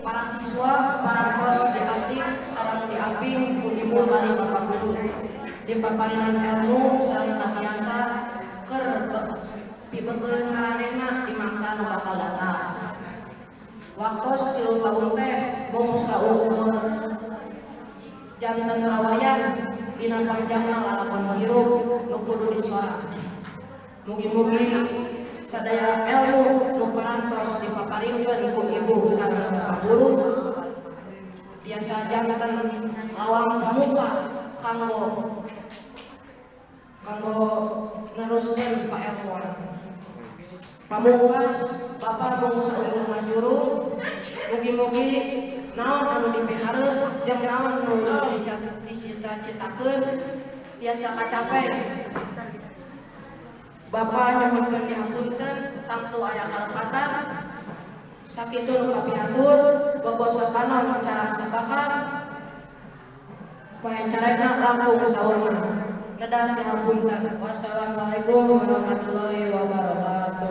para siswa, para kos dibatik sareng diaping ku ibu kali bapak guru. Dipaparinan ilmu sareng katiasa keur pibeukeun maranehna di mangsa nu bakal datang. Waktos 3 tahun teh bong saumur janten rawayan dina panjangna lalapan hirup nu kudu disuara. Mugi-mugi sadaya ilmu nu parantos dipaparinkeun ku ibu sareng bapak guru tiasa janten lawang pamuka kanggo neruskeun pailmuan. Pamungkas Bapak mung saunggul ngajuru, mugi-mugi naon anu dipihareup jeung naon nu dicita-citakeun tiasa kacape. Bapak nyuhunkeun dihampunkeun tangtu aya kalepatan sakitu nu kapiatur bobosakanna cara sabakat paencarena langkung saumur. Dadah sahampunten. Wassalamualaikum warahmatullahi wabarakatuh.